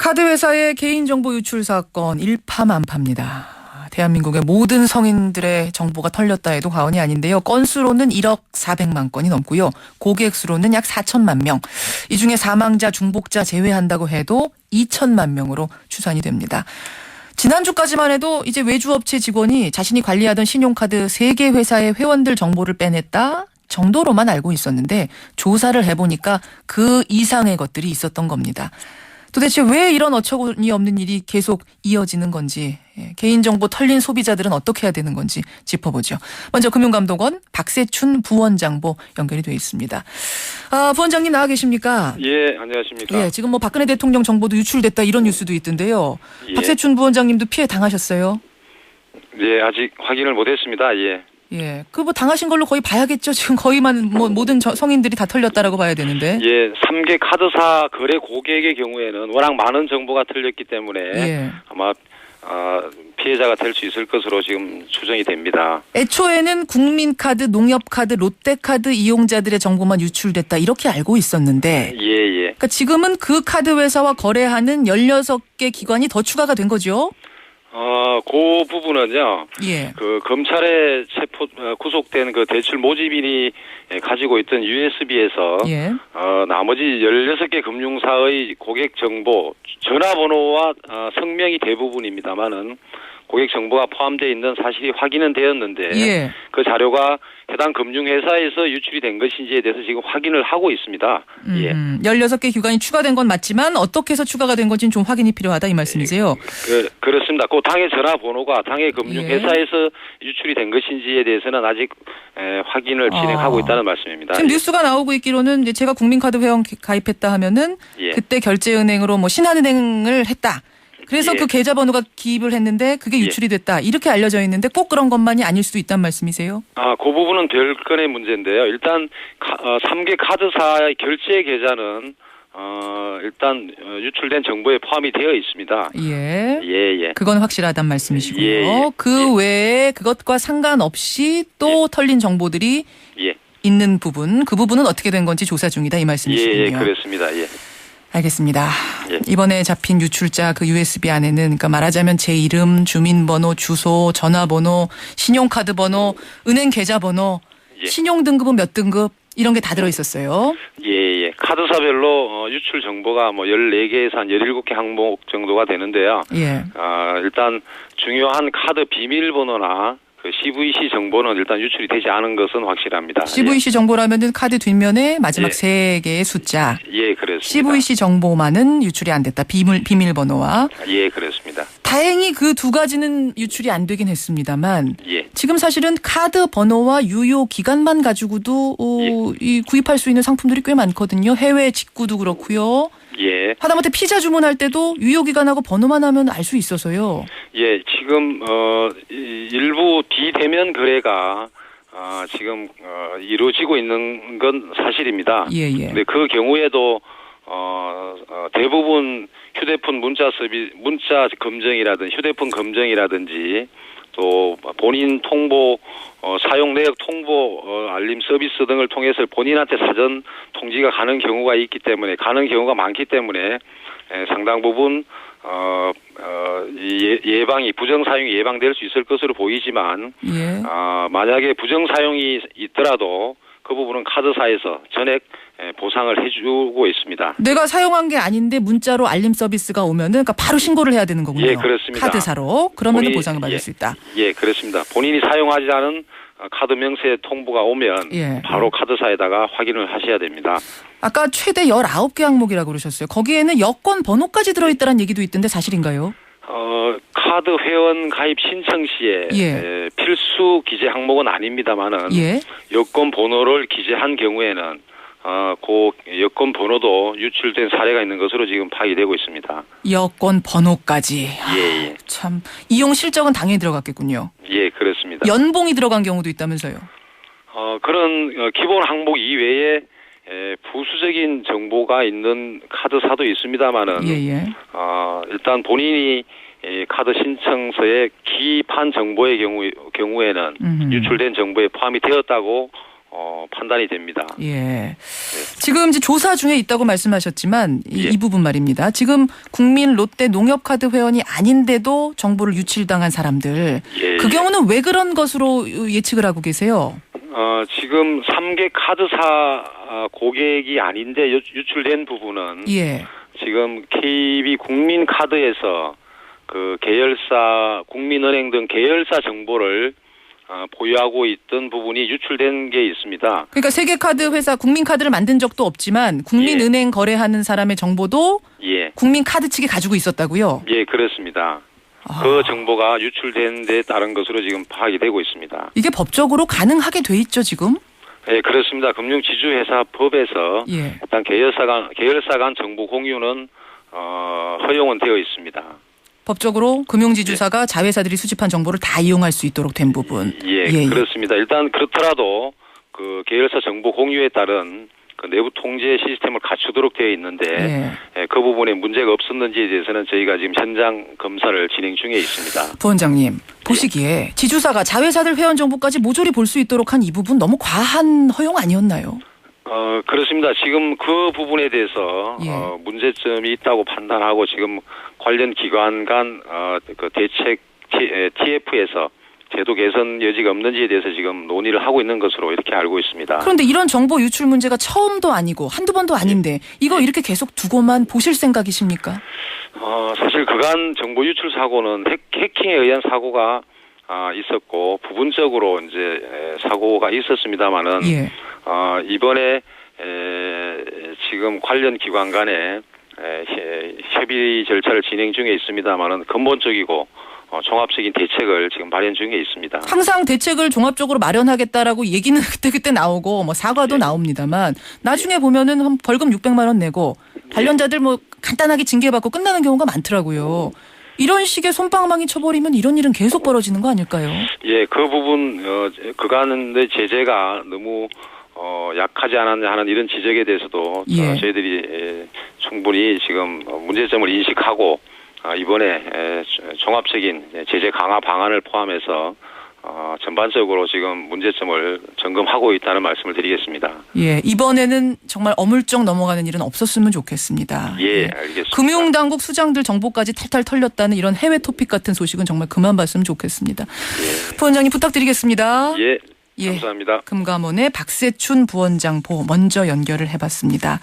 카드 회사의 개인정보 유출 사건 일파만파입니다. 대한민국의 모든 성인들의 정보가 털렸다 해도 과언이 아닌데요. 건수로는 1억 400만 건이 넘고요. 고객 수로는 약 4천만 명. 이 중에 사망자, 중복자 제외한다고 해도 2천만 명으로 추산이 됩니다. 지난주까지만 해도 이제 외주업체 직원이 자신이 관리하던 신용카드 3개 회사의 회원들 정보를 빼냈다 정도로만 알고 있었는데 조사를 해보니까 그 이상의 것들이 있었던 겁니다. 도대체 왜 이런 어처구니 없는 일이 계속 이어지는 건지, 개인정보 털린 소비자들은 어떻게 해야 되는 건지 짚어보죠. 먼저 금융감독원 박세춘 부원장보 연결이 되어 있습니다. 부원장님 나와 계십니까? 예, 안녕하십니까. 예, 지금 뭐 박근혜 대통령 정보도 유출됐다 이런 뉴스도 있던데요. 예. 박세춘 부원장님도 피해 당하셨어요? 예, 아직 확인을 못했습니다. 예. 예, 그 뭐 당하신 걸로 거의 봐야겠죠. 지금 거의만 뭐 모든 성인들이 다 털렸다라고 봐야 되는데. 예, 3개 카드사 거래 고객의 경우에는 워낙 많은 정보가 틀렸기 때문에 예. 아마 피해자가 될 수 있을 것으로 지금 추정이 됩니다. 애초에는 국민카드, 농협카드, 롯데카드 이용자들의 정보만 유출됐다 이렇게 알고 있었는데. 예, 예. 그러니까 지금은 그 카드 회사와 거래하는 16개 기관이 더 추가가 된 거죠? 그 부분은요. 예. 그 검찰에 구속된 그 대출 모집인이 가지고 있던 USB에서 예. 나머지 16개 금융사의 고객 정보, 전화번호와 성명이 대부분입니다만은 고객 정보가 포함되어 있는 사실이 확인은 되었는데 예. 그 자료가 해당 금융회사에서 유출이 된 것인지에 대해서 지금 확인을 하고 있습니다. 예. 16개 기관이 추가된 건 맞지만 어떻게 해서 추가가 된 건지는 좀 확인이 필요하다 이 말씀이세요? 그렇습니다. 그 당해 전화번호가 당해 금융회사에서 유출이 된 것인지에 대해서는 아직 확인을 진행하고 있다는 말씀입니다. 지금 뉴스가 나오고 있기로는 이제 제가 국민카드 회원 가입했다 하면은 예. 그때 결제은행으로 뭐 신한은행을 했다. 그래서 예. 그 계좌번호가 기입을 했는데 그게 유출이 됐다. 이렇게 알려져 있는데 꼭 그런 것만이 아닐 수도 있단 말씀이세요? 그 부분은 별건의 문제인데요. 일단 3개 카드사의 결제 계좌는 일단 유출된 정보에 포함이 되어 있습니다. 예. 예, 예. 그건 확실하단 말씀이시고요. 예, 예. 그 외에 그것과 상관없이 또 털린 정보들이 예. 있는 부분, 그 부분은 어떻게 된 건지 조사 중이다 이 말씀이시군요. 예, 그렇습니다. 예. 알겠습니다. 예. 이번에 잡힌 유출자 그 USB 안에는 그러니까 말하자면 제 이름, 주민번호, 주소, 전화번호, 신용카드 번호, 은행 계좌번호, 예. 신용등급은 몇 등급 이런 게 다 들어있었어요. 예, 예. 카드사별로 유출 정보가 뭐 14개에서 한 17개 항목 정도가 되는데요. 예. 일단 중요한 카드 비밀번호나 그 CVC 정보는 일단 유출이 되지 않은 것은 확실합니다. CVC 정보라면은 카드 뒷면에 마지막 예. 3개의 숫자. 예, 그렇습니다. CVC 정보만은 유출이 안 됐다. 비밀번호와. 예, 그렇습니다. 다행히 그 두 가지는 유출이 안 되긴 했습니다만 예. 지금 사실은 카드 번호와 유효 기간만 가지고도 이 구입할 수 있는 상품들이 꽤 많거든요. 해외 직구도 그렇고요. 예. 하다못해 피자 주문할 때도 유효 기간하고 번호만 하면 알 수 있어서요. 예, 지금 일부 비대면 거래가 지금 이루어지고 있는 건 사실입니다. 예, 예. 근데 그 경우에도 대부분 휴대폰 문자 검정이라든지 휴대폰 검정이라든지 또 본인 통보 사용 내역 통보 알림 서비스 등을 통해서 본인한테 사전 통지가 가는 경우가 많기 때문에 상당 부분 예방이 부정 사용이 예방될 수 있을 것으로 보이지만 예. 만약에 부정 사용이 있더라도 그 부분은 카드사에서 전액 보상을 해주고 있습니다. 내가 사용한 게 아닌데 문자로 알림 서비스가 오면은 그러니까 바로 신고를 해야 되는 거군요. 예, 그렇습니다. 카드사로. 그러면 보상을 받을 예, 수 있다. 예, 그렇습니다. 본인이 사용하지 않은 카드 명세 통보가 오면 예. 바로 카드사에다가 확인을 하셔야 됩니다. 아까 최대 19개 항목이라고 그러셨어요. 거기에는 여권 번호까지 들어있다는 얘기도 있던데 사실인가요? 카드 회원 가입 신청 시에 예. 필수 기재 항목은 아닙니다만은 예. 여권 번호를 기재한 경우에는 그 여권 번호도 유출된 사례가 있는 것으로 지금 파악되고 있습니다. 여권 번호까지. 예. 참 이용 실적은 당연히 들어갔겠군요. 예, 그렇습니다. 연봉이 들어간 경우도 있다면서요. 그런 기본 항목 이외에 부수적인 정보가 있는 카드사도 있습니다만은 예. 일단 본인이 카드 신청서에 기입한 정보의 경우에는 유출된 정보에 포함이 되었다고 판단이 됩니다. 예. 지금 이제 조사 중에 있다고 말씀하셨지만 예. 이 부분 말입니다. 지금 국민 롯데 농협카드 회원이 아닌데도 정보를 유출당한 사람들. 예. 그 경우는 왜 그런 것으로 예측을 하고 계세요? 지금 3개 카드사 고객이 아닌데 유출된 부분은 예. 지금 KB 국민카드에서 그 계열사, 국민은행 등 계열사 정보를 보유하고 있던 부분이 유출된 게 있습니다. 그러니까 세계카드 회사 국민카드를 만든 적도 없지만 국민은행 거래하는 사람의 정보도 예. 국민카드 측이 가지고 있었다고요? 예, 그렇습니다. 그 정보가 유출된 데 따른 것으로 지금 파악이 되고 있습니다. 이게 법적으로 가능하게 돼 있죠, 지금? 예, 그렇습니다. 금융지주회사법에서 예. 일단 계열사 간 정보 공유는 허용은 되어 있습니다. 법적으로 금융지주사가 자회사들이 수집한 정보를 다 이용할 수 있도록 된 부분. 예, 그렇습니다. 일단 그렇더라도 그 계열사 정보 공유에 따른 그 내부 통제 시스템을 갖추도록 되어 있는데 그 부분에 문제가 없었는지에 대해서는 저희가 지금 현장 검사를 진행 중에 있습니다. 부원장님 보시기에 지주사가 자회사들 회원 정보까지 모조리 볼 수 있도록 한 이 부분 너무 과한 허용 아니었나요? 그렇습니다. 지금 그 부분에 대해서 문제점이 있다고 판단하고 지금 관련 기관 간 그 대책 TF에서 제도 개선 여지가 없는지에 대해서 지금 논의를 하고 있는 것으로 이렇게 알고 있습니다. 그런데 이런 정보 유출 문제가 처음도 아니고 한두 번도 아닌데 이거 이렇게 계속 두고만 보실 생각이십니까? 사실 그간 정보 유출 사고는 해킹에 의한 사고가 있었고 부분적으로 이제 사고가 있었습니다만은 이번에 지금 관련 기관 간에 협의 절차를 진행 중에 있습니다만은 근본적이고 종합적인 대책을 지금 마련 중에 있습니다. 항상 대책을 종합적으로 마련하겠다라고 얘기는 그때 나오고 뭐 사과도 나옵니다만 나중에 보면은 한 벌금 600만 원 내고 관련자들 뭐 간단하게 징계받고 끝나는 경우가 많더라고요. 이런 식의 솜방망이 쳐버리면 이런 일은 계속 벌어지는 거 아닐까요? 예, 그 부분 그간의 제재가 너무 약하지 않았냐 하는 이런 지적에 대해서도 저희들이 충분히 지금 문제점을 인식하고 이번에 종합적인 제재 강화 방안을 포함해서 전반적으로 지금 문제점을 점검하고 있다는 말씀을 드리겠습니다. 예, 이번에는 정말 어물쩍 넘어가는 일은 없었으면 좋겠습니다. 예, 알겠습니다. 금융당국 수장들 정보까지 탈탈 털렸다는 이런 해외 토픽 같은 소식은 정말 그만 봤으면 좋겠습니다. 부원장님 부탁드리겠습니다. 예, 감사합니다. 금감원의 박세춘 부원장 먼저 연결을 해봤습니다.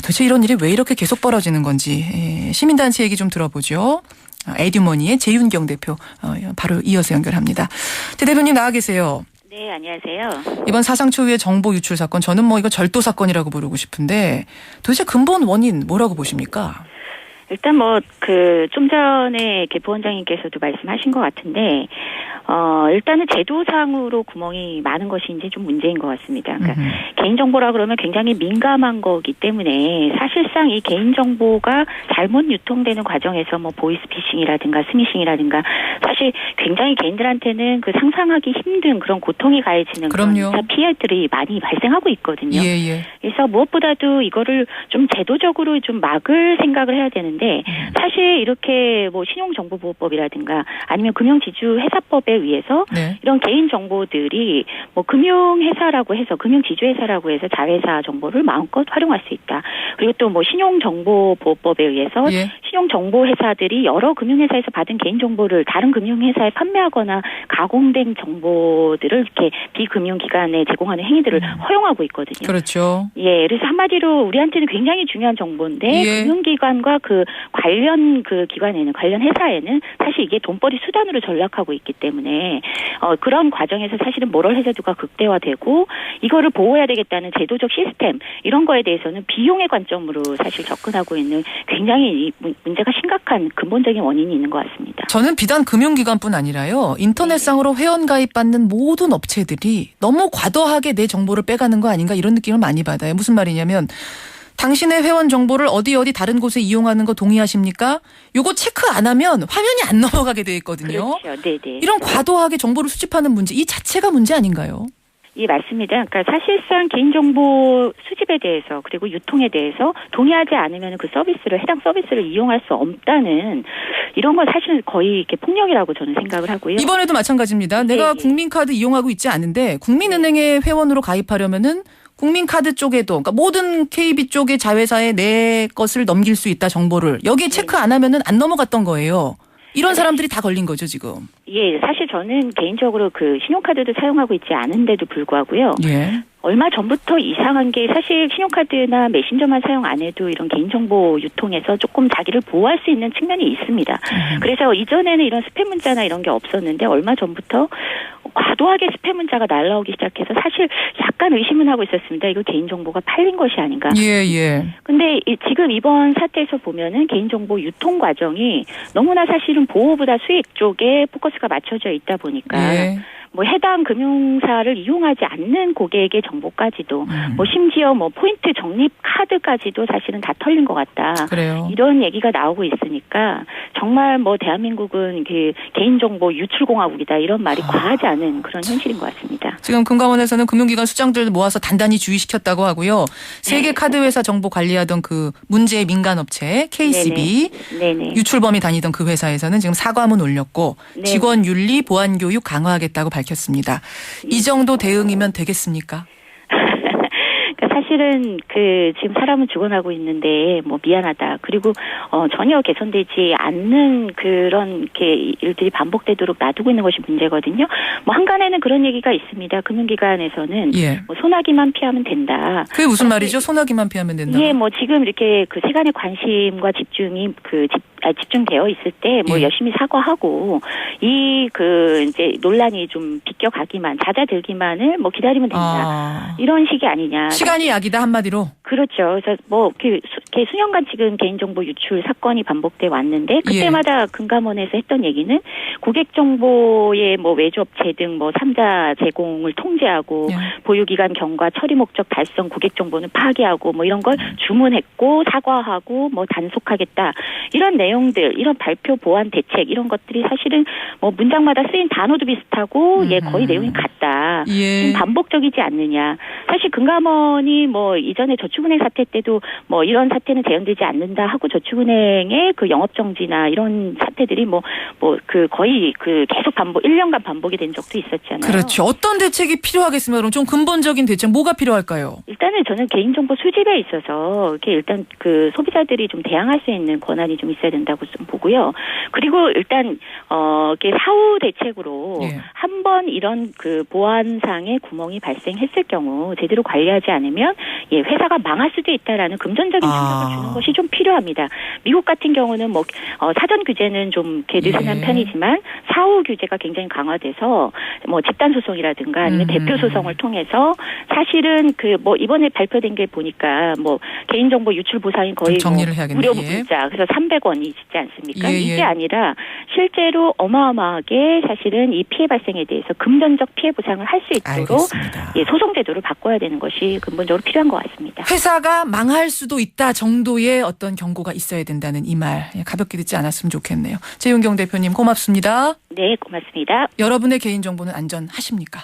도대체 이런 일이 왜 이렇게 계속 벌어지는 건지 시민단체 얘기 좀 들어보죠. 에듀머니의 재윤경 대표 바로 이어서 연결합니다. 대 대표님 나와 계세요. 네, 안녕하세요. 이번 사상 초유의 정보 유출 사건 저는 이거 절도 사건이라고 부르고 싶은데 도대체 근본 원인 뭐라고 보십니까? 일단 좀 전에 부원장님께서도 말씀하신 것 같은데 일단은 제도상으로 구멍이 많은 것이 이제 좀 문제인 것 같습니다. 그러니까 개인정보라 그러면 굉장히 민감한 거기 때문에 사실상 이 개인정보가 잘못 유통되는 과정에서 보이스피싱이라든가 스미싱이라든가 사실 굉장히 개인들한테는 그 상상하기 힘든 그런 고통이 가해지는 그런 피해들이 많이 발생하고 있거든요. 그래서 무엇보다도 이거를 좀 제도적으로 좀 막을 생각을 해야 되는데 사실 이렇게 신용정보보호법이라든가 아니면 금융지주회사법에 의해서 이런 개인정보들이 금융회사라고 해서 금융지주회사라고 해서 자회사 정보를 마음껏 활용할 수 있다. 그리고 또 신용정보보호법에 의해서 신용정보회사들이 여러 금융회사에서 받은 개인정보를 다른 금융회사에 판매하거나 가공된 정보들을 이렇게 비금융기관에 제공하는 행위들을 허용하고 있거든요. 그렇죠. 예, 그래서 한마디로 우리한테는 굉장히 중요한 정보인데 금융기관과 그 관련 그 기관에는 관련 회사에는 사실 이게 돈벌이 수단으로 전락하고 있기 때문에 그런 과정에서 사실은 모럴 해저드가 극대화되고 이거를 보호해야 되겠다는 제도적 시스템 이런 거에 대해서는 비용의 관점으로 사실 접근하고 있는 굉장히 문제가 심각한 근본적인 원인이 있는 것 같습니다. 저는 비단 금융기관뿐 아니라요. 인터넷상으로 회원 가입받는 모든 업체들이 너무 과도하게 내 정보를 빼가는 거 아닌가 이런 느낌을 많이 받아요. 무슨 말이냐면 당신의 회원 정보를 어디 다른 곳에 이용하는 거 동의하십니까? 요거 체크 안 하면 화면이 안 넘어가게 돼 있거든요. 그렇죠. 네네. 이런 과도하게 정보를 수집하는 문제 이 자체가 문제 아닌가요? 예, 맞습니다. 그러니까 사실상 개인정보 수집에 대해서 그리고 유통에 대해서 동의하지 않으면 그 해당 서비스를 이용할 수 없다는 이런 건 사실 거의 이렇게 폭력이라고 저는 생각을 하고요. 이번에도 마찬가지입니다. 내가 국민카드 이용하고 있지 않은데 국민은행에 회원으로 가입하려면은 국민카드 쪽에도 그러니까 모든 KB 쪽의 자회사에 내 것을 넘길 수 있다 정보를 여기에 체크 안 하면은 안 넘어갔던 거예요. 이런 사람들이 다 걸린 거죠 지금. 예, 사실 저는 개인적으로 그 신용카드도 사용하고 있지 않은데도 불구하고요. 예. 얼마 전부터 이상한 게 사실 신용카드나 메신저만 사용 안 해도 이런 개인정보 유통에서 조금 자기를 보호할 수 있는 측면이 있습니다. 그래서 이전에는 이런 스팸 문자나 이런 게 없었는데 얼마 전부터 과도하게 스팸 문자가 날라오기 시작해서 사실 약간 의심은 하고 있었습니다. 이거 개인정보가 팔린 것이 아닌가. 예, 예. 근데 지금 이번 사태에서 보면은 개인정보 유통 과정이 너무나 사실은 보호보다 수익 쪽에 포커스가 맞춰져 있다 보니까 예. 뭐 해당 금융사를 이용하지 않는 고객의 정보까지도 뭐 심지어 뭐 포인트 적립 카드까지도 사실은 다 털린 것 같다. 그래요. 이런 얘기가 나오고 있으니까 정말 뭐 대한민국은 그 개인정보 유출공화국이다 이런 말이 과하지 않은 그런 현실인 것 같습니다. 지금 금감원에서는 금융기관 수장들 모아서 단단히 주의시켰다고 하고요. 세계 카드 회사 정보 관리하던 그 문제의 민간업체 KCB 네네. 유출범이 다니던 그 회사에서는 지금 사과문 올렸고 네. 직원 윤리 보안 교육 강화하겠다고 밝혔습니다. 이 정도 대응이면 되겠습니까? 사실은 그 지금 사람은 죽어나고 있는데 뭐 미안하다. 그리고 전혀 개선되지 않는 그런 이렇게 일들이 반복되도록 놔두고 있는 것이 문제거든요. 뭐 한간에는 그런 얘기가 있습니다. 금융기관에서는 예. 뭐 소나기만 피하면 된다. 그게 무슨 말이죠? 소나기만 피하면 된다. 예, 뭐 지금 이렇게 그 세간의 관심과 집중이 집중되어 있을 때 뭐 예. 열심히 사과하고 이 그 이제 논란이 좀 비껴가기만 잦아들기만을 뭐 기다리면 된다. 이런 식이 아니냐. 시간이 약이다 한마디로. 그렇죠. 그래서 뭐 수년간 지금 개인정보 유출 사건이 반복돼 왔는데 그때마다 금감원에서 했던 얘기는 고객 정보의 뭐 외주업체 등 뭐 3자 제공을 통제하고 보유기간 경과 처리 목적 달성 고객 정보는 파괴하고 뭐 이런 걸 주문했고 사과하고 뭐 단속하겠다 이런 내용들 이런 발표 보완 대책 이런 것들이 사실은 뭐 문장마다 쓰인 단어도 비슷하고 거의 내용이 같다. 지금 반복적이지 않느냐. 사실 금감원이 뭐 이전에 저축은행 사태 때도 뭐 이런 사태는 재현되지 않는다 하고 저축은행의 그 영업정지나 이런 사태들이 뭐 그 거의 그 계속 1년간 반복이 된 적도 있었잖아요. 그렇죠. 어떤 대책이 필요하겠습니까? 그럼 좀 근본적인 대책 뭐가 필요할까요? 일단은 저는 개인정보 수집에 있어서 이렇게 일단 그 소비자들이 좀 대항할 수 있는 권한이 좀 있어야 된다고 좀 보고요. 그리고 일단 이렇게 사후 대책으로 한번 이런 그 보안상의 구멍이 발생했을 경우 제대로 관리하지 않으면 회사가 망할 수도 있다라는 금전적인 충격을 주는 것이 좀 필요합니다. 미국 같은 경우는 뭐 사전 규제는 좀 이렇게 느슨한 편이지만 사후 규제가 굉장히 강화돼서 뭐 집단 소송이라든가 아니면 대표 소송을 통해서 사실은 그 뭐 이번에 발표된 게 보니까 뭐 개인정보 유출 보상이 거의 정리를 해야겠네요. 무료 문자 그래서 300원이 있지 않습니까? 이게 아니라 실제로 어마어마하게 사실은 이 피해 발생에 대해서 금전적 피해 보상을 할 수 있도록 소송 제도를 바꿔야 되는 것이 근본적으로 필요한 것 같습니다. 회사가 망할 수도 있다 정도의 어떤 경고가 있어야 된다는 이 말 가볍게 듣지 않았으면 좋겠네요. 재윤경 대표님 고맙습니다. 네, 고맙습니다. 여러분의 개인정보는 안전하십니까?